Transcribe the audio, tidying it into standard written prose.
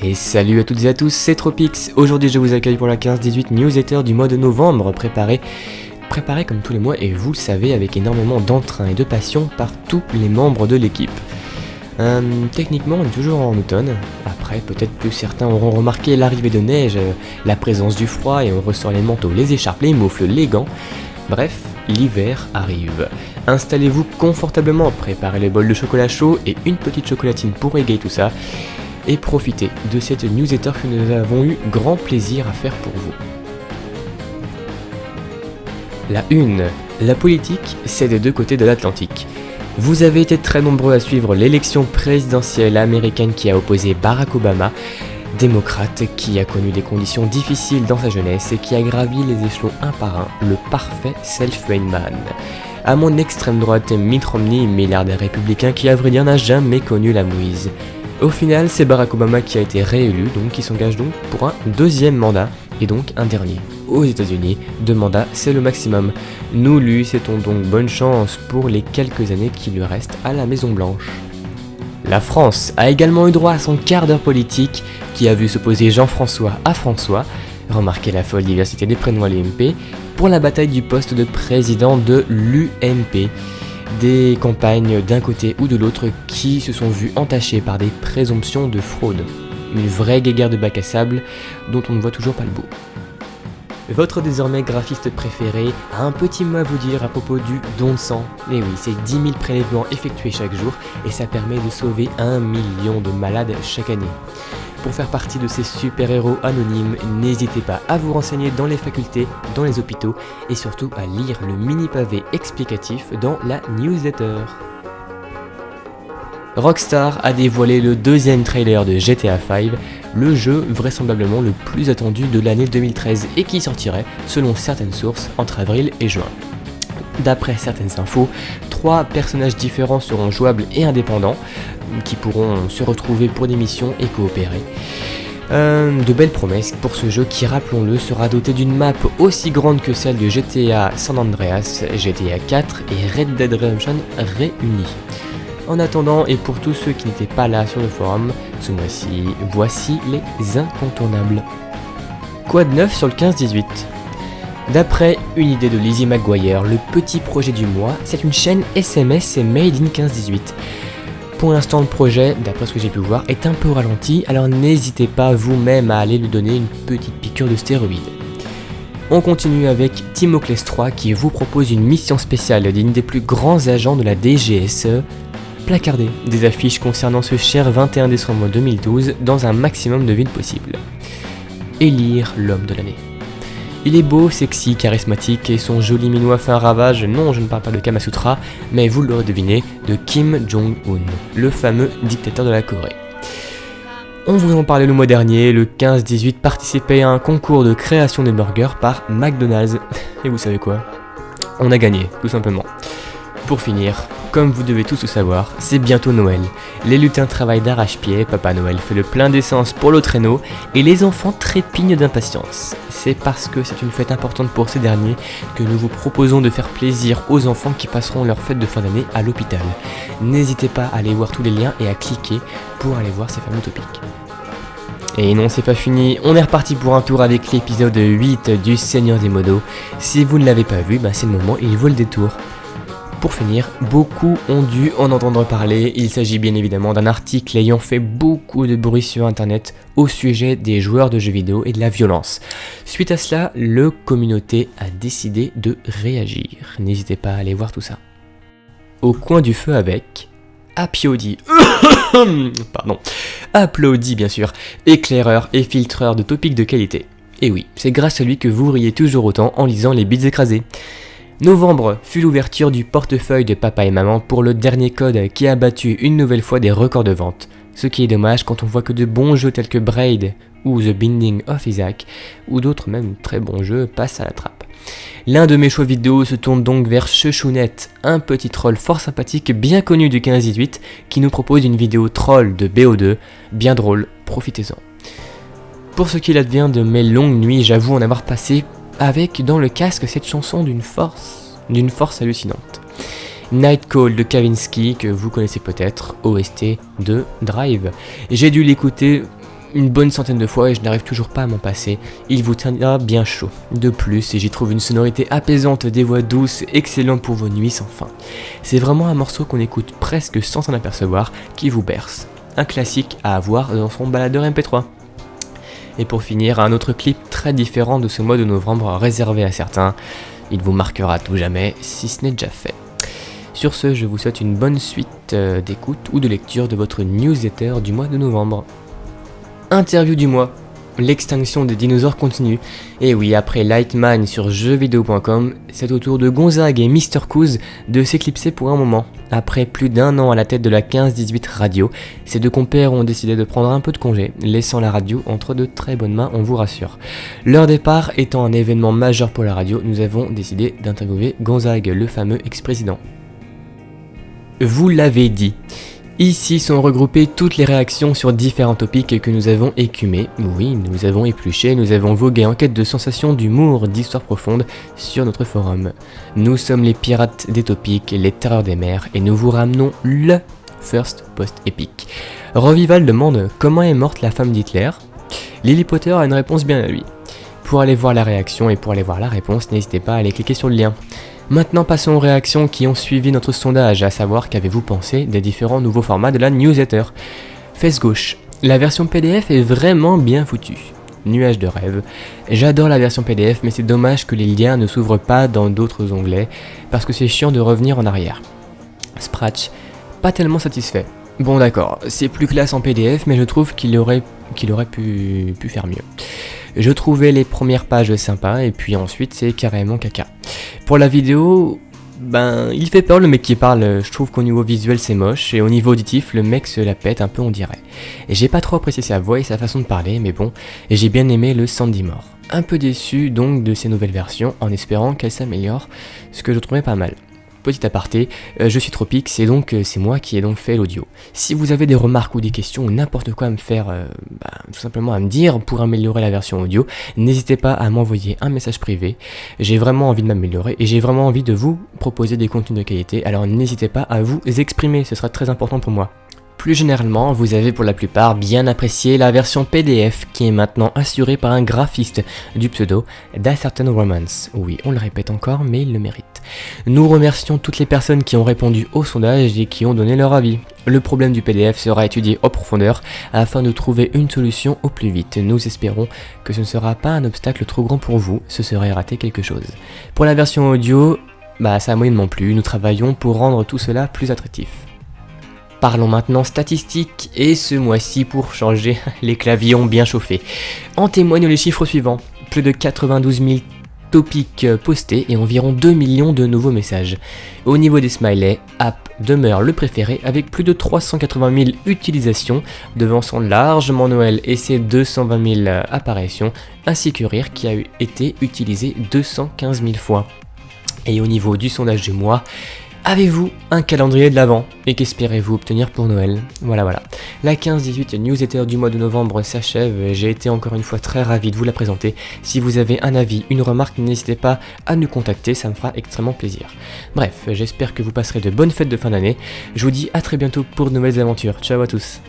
Et salut à toutes et à tous, c'est Tropix. Aujourd'hui je vous accueille pour la 15-18 newsletter du mois de novembre, préparée comme tous les mois et vous le savez avec énormément d'entrain et de passion par tous les membres de l'équipe. Techniquement on est toujours en automne, après peut-être que certains auront remarqué l'arrivée de neige, la présence du froid et on ressort les manteaux, les écharpes, les moufles, les gants. Bref, l'hiver arrive. Installez-vous confortablement, préparez les bols de chocolat chaud et une petite chocolatine pour égayer tout ça. Et profitez de cette newsletter que nous avons eu grand plaisir à faire pour vous. La une. La politique, c'est des deux côtés de l'Atlantique. Vous avez été très nombreux à suivre l'élection présidentielle américaine qui a opposé Barack Obama, démocrate qui a connu des conditions difficiles dans sa jeunesse et qui a gravi les échelons un par un, le parfait self-made man. À mon extrême droite, Mitt Romney, milliardaire républicain qui à vrai dire n'a jamais connu la mouise. Au final, c'est Barack Obama qui a été réélu, donc qui s'engage donc pour un deuxième mandat, et donc un dernier. Aux États-Unis, 2 mandats, c'est le maximum. Nous lui souhaitons donc bonne chance pour les quelques années qui lui restent à la Maison Blanche. La France a également eu droit à son quart d'heure politique, qui a vu s'opposer Jean-François à François, remarquez la folle diversité des prénoms à l'UMP, pour la bataille du poste de président de l'UMP. Des campagnes d'un côté ou de l'autre qui se sont vues entachées par des présomptions de fraude. Une vraie guéguerre de bac à sable dont on ne voit toujours pas le bout. Votre désormais graphiste préféré a un petit mot à vous dire à propos du don de sang. Et oui, c'est 10 000 prélèvements effectués chaque jour et ça permet de sauver 1 million de malades chaque année. Pour faire partie de ces super-héros anonymes, n'hésitez pas à vous renseigner dans les facultés, dans les hôpitaux et surtout à lire le mini-pavé explicatif dans la newsletter. Rockstar a dévoilé le deuxième trailer de GTA V, le jeu vraisemblablement le plus attendu de l'année 2013 et qui sortirait, selon certaines sources, entre avril et juin. D'après certaines infos, 3 personnages différents seront jouables et indépendants, qui pourront se retrouver pour des missions et coopérer. De belles promesses pour ce jeu qui, rappelons-le, sera doté d'une map aussi grande que celle de GTA San Andreas, GTA 4 et Red Dead Redemption réunis. En attendant, et pour tous ceux qui n'étaient pas là sur le forum, ce mois-ci, voici les incontournables. Quoi de neuf sur le 15-18 ? D'après une idée de Lizzie McGuire, le petit projet du mois, c'est une chaîne SMS et Made in 15-18. Pour l'instant, le projet, d'après ce que j'ai pu voir, est un peu ralenti, alors n'hésitez pas vous-même à aller lui donner une petite piqûre de stéroïdes. On continue avec Timoclès 3 qui vous propose une mission spéciale d'une des plus grands agents de la DGSE, placarder des affiches concernant ce cher 21 décembre 2012 dans un maximum de villes possibles. Élire l'homme de l'année. Il est beau, sexy, charismatique et son joli minois fait un ravage, non je ne parle pas de Kamasutra, mais vous l'aurez deviné, de Kim Jong-un, le fameux dictateur de la Corée. On vous en parlait le mois dernier, le 15-18 participait à un concours de création de burgers par McDonald's. Et vous savez quoi ? On a gagné, tout simplement. Pour finir, comme vous devez tous le savoir, c'est bientôt Noël. Les lutins travaillent d'arrache-pied, Papa Noël fait le plein d'essence pour le traîneau et les enfants trépignent d'impatience. C'est parce que c'est une fête importante pour ces derniers que nous vous proposons de faire plaisir aux enfants qui passeront leur fête de fin d'année à l'hôpital. N'hésitez pas à aller voir tous les liens et à cliquer pour aller voir ces fameux topics. Et non, c'est pas fini, on est reparti pour un tour avec l'épisode 8 du Seigneur des Modos. Si vous ne l'avez pas vu, c'est le moment, il vaut le détour. Pour finir, beaucoup ont dû en entendre parler, il s'agit bien évidemment d'un article ayant fait beaucoup de bruit sur internet au sujet des joueurs de jeux vidéo et de la violence. Suite à cela, la communauté a décidé de réagir. N'hésitez pas à aller voir tout ça. Au coin du feu avec Applaudi. Applaudi bien sûr, éclaireur et filtreur de topics de qualité. Et oui, c'est grâce à lui que vous riez toujours autant en lisant les bits écrasés. Novembre fut l'ouverture du portefeuille de papa et maman pour le dernier code qui a battu une nouvelle fois des records de vente. Ce qui est dommage quand on voit que de bons jeux tels que Braid ou The Binding of Isaac, ou d'autres même très bons jeux, passent à la trappe. L'un de mes choix vidéo se tourne donc vers Chouchounette, un petit troll fort sympathique bien connu du 15-18 qui nous propose une vidéo troll de BO2, bien drôle, profitez-en. Pour ce qu'il advient de mes longues nuits, j'avoue en avoir passé avec dans le casque cette chanson d'une force hallucinante. Night Call de Kavinsky, que vous connaissez peut-être, OST de Drive. J'ai dû l'écouter une bonne centaine de fois et je n'arrive toujours pas à m'en passer. Il vous tiendra bien chaud. De plus, j'y trouve une sonorité apaisante, des voix douces, excellentes pour vos nuits sans fin. C'est vraiment un morceau qu'on écoute presque sans s'en apercevoir, qui vous berce. Un classique à avoir dans son baladeur MP3. Et pour finir, un autre clip très différent de ce mois de novembre réservé à certains. Il vous marquera à tout jamais si ce n'est déjà fait. Sur ce, je vous souhaite une bonne suite d'écoute ou de lecture de votre newsletter du mois de novembre. Interview du mois. L'extinction des dinosaures continue. Et oui, après Lightman sur jeuxvideo.com, c'est au tour de Gonzague et Mr. Couz de s'éclipser pour un moment. Après plus d'1 an à la tête de la 15-18 radio, ces deux compères ont décidé de prendre un peu de congé, laissant la radio entre de très bonnes mains, on vous rassure. Leur départ étant un événement majeur pour la radio, nous avons décidé d'interviewer Gonzague, le fameux ex-président. Vous l'avez dit. Ici sont regroupées toutes les réactions sur différents topics que nous avons écumés. Oui, nous avons épluché, nous avons vogué en quête de sensations, d'humour, d'histoires profondes sur notre forum. Nous sommes les pirates des topics, les terreurs des mers, et nous vous ramenons le First Post épique. Revival demande comment est morte la femme d'Hitler. Lily Potter a une réponse bien à lui. Pour aller voir la réaction et pour aller voir la réponse, n'hésitez pas à aller cliquer sur le lien. Maintenant passons aux réactions qui ont suivi notre sondage, à savoir qu'avez-vous pensé des différents nouveaux formats de la newsletter. Fesse gauche, la version PDF est vraiment bien foutue. Nuage de rêve, j'adore la version PDF mais c'est dommage que les liens ne s'ouvrent pas dans d'autres onglets parce que c'est chiant de revenir en arrière. Spratch, pas tellement satisfait. Bon d'accord, c'est plus classe en PDF mais je trouve qu'il aurait pu faire mieux. Je trouvais les premières pages sympas et puis ensuite c'est carrément caca. Pour la vidéo, il fait peur le mec qui parle, je trouve qu'au niveau visuel c'est moche et au niveau auditif le mec se la pète un peu on dirait. Et j'ai pas trop apprécié sa voix et sa façon de parler mais bon, et j'ai bien aimé le Sandy Moore. Un peu déçu donc de ces nouvelles versions en espérant qu'elles s'améliorent, ce que je trouvais pas mal. Petit aparté, je suis Tropique, c'est moi qui ai donc fait l'audio. Si vous avez des remarques ou des questions ou n'importe quoi à me faire, tout simplement à me dire pour améliorer la version audio, n'hésitez pas à m'envoyer un message privé. J'ai vraiment envie de m'améliorer et j'ai vraiment envie de vous proposer des contenus de qualité, alors n'hésitez pas à vous exprimer, ce sera très important pour moi. Plus généralement, vous avez pour la plupart bien apprécié la version PDF qui est maintenant assurée par un graphiste du pseudo d'A Certain Romance. Oui, on le répète encore, mais il le mérite. Nous remercions toutes les personnes qui ont répondu au sondage et qui ont donné leur avis. Le problème du PDF sera étudié en profondeur afin de trouver une solution au plus vite. Nous espérons que ce ne sera pas un obstacle trop grand pour vous, ce serait rater quelque chose. Pour la version audio, ça a moyennement plu, nous travaillons pour rendre tout cela plus attractif. Parlons maintenant statistiques, et ce mois-ci, pour changer, les claviers ont bien chauffé. En témoignent les chiffres suivants, plus de 92 000 topics postés et environ 2 millions de nouveaux messages. Au niveau des smileys, App demeure le préféré avec plus de 380 000 utilisations, devançant largement Noël et ses 220 000 apparitions, ainsi que Rire qui a été utilisé 215 000 fois. Et au niveau du sondage du mois, avez-vous un calendrier de l'Avent et qu'espérez-vous obtenir pour Noël ? Voilà. La 15-18 newsletter du mois de novembre s'achève. J'ai été encore une fois très ravi de vous la présenter. Si vous avez un avis, une remarque, n'hésitez pas à nous contacter, ça me fera extrêmement plaisir. Bref, j'espère que vous passerez de bonnes fêtes de fin d'année. Je vous dis à très bientôt pour de nouvelles aventures. Ciao à tous.